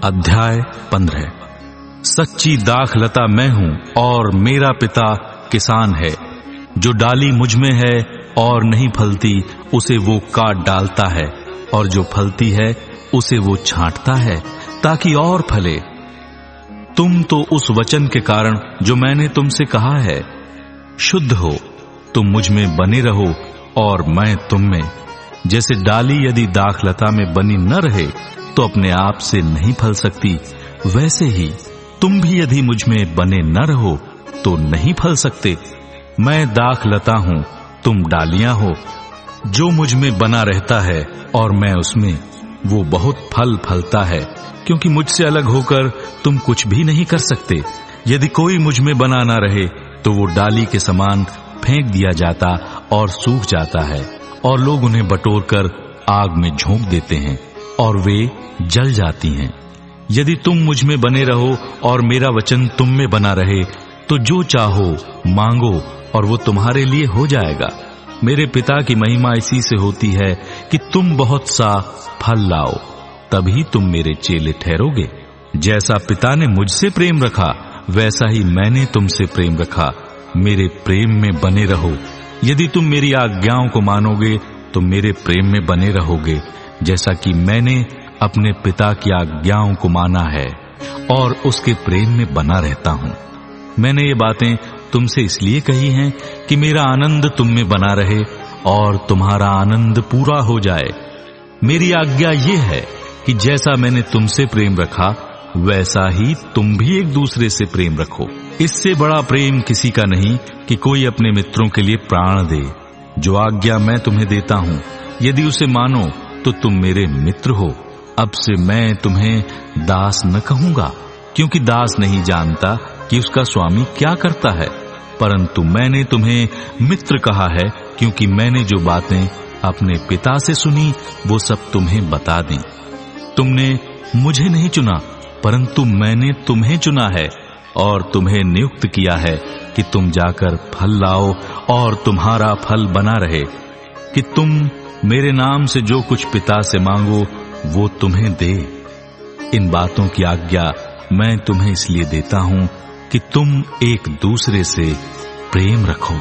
अध्याय 15। सच्ची दाखलता मैं हूं और मेरा पिता किसान है। जो डाली मुझ में है और नहीं फलती उसे वो काट डालता है, और जो फलती है उसे वो छांटता है ताकि और फले। तुम तो उस वचन के कारण जो मैंने तुमसे कहा है शुद्ध हो। तुम मुझ में बने रहो और मैं तुम में। जैसे डाली यदि दाखलता में बनी न रहे तो अपने आप से नहीं फल सकती, वैसे ही तुम भी यदि मुझ में बने न रहो तो नहीं फल सकते। मैं दाखलता हूं, तुम डालियां हो। जो मुझ में बना रहता है और मैं उसमें, वो बहुत फल फलता है, क्योंकि मुझसे अलग होकर तुम कुछ भी नहीं कर सकते। यदि कोई मुझ में बना ना रहे तो वो डाली के समान फेंक दिया जाता और सूख जाता है, और लोग उन्हें बटोर कर आग में झोंक देते हैं और वे जल जाती हैं। यदि तुम मुझ में बने रहो और मेरा वचन तुम में बना रहे तो जो चाहो मांगो और वो तुम्हारे लिए हो जाएगा। मेरे पिता की महिमा इसी से होती है कि तुम बहुत सा फल लाओ, तभी तुम मेरे चेले ठहरोगे। जैसा पिता ने मुझसे प्रेम रखा वैसा ही मैंने तुमसे प्रेम रखा। मेरे प्रेम में बने रहो। यदि तुम मेरी आज्ञाओं को मानोगे तो मेरे प्रेम में बने रहोगे, जैसा कि मैंने अपने पिता की आज्ञाओं को माना है और उसके प्रेम में बना रहता हूं। मैंने ये बातें तुमसे इसलिए कही हैं कि मेरा आनंद तुम में बना रहे और तुम्हारा आनंद पूरा हो जाए। मेरी आज्ञा ये है कि जैसा मैंने तुमसे प्रेम रखा वैसा ही तुम भी एक दूसरे से प्रेम रखो। इससे बड़ा प्रेम किसी का नहीं कि कोई अपने मित्रों के लिए प्राण दे। जो आज्ञा मैं तुम्हें देता हूं, यदि उसे मानो तो तुम मेरे मित्र हो। अब से मैं तुम्हें दास न कहूंगा, क्योंकि दास नहीं जानता कि उसका स्वामी क्या करता है, परंतु मैंने तुम्हें मित्र कहा है, क्योंकि मैंने जो बातें अपने पिता से सुनी वो सब तुम्हें बता दी। तुमने मुझे नहीं चुना, परंतु मैंने तुम्हें चुना है और तुम्हें नियुक्त किया है कि तुम जाकर फल लाओ और तुम्हारा फल बना रहे, कि तुम मेरे नाम से जो कुछ पिता से मांगो वो तुम्हें दे। इन बातों की आज्ञा मैं तुम्हें इसलिए देता हूं कि तुम एक दूसरे से प्रेम रखो।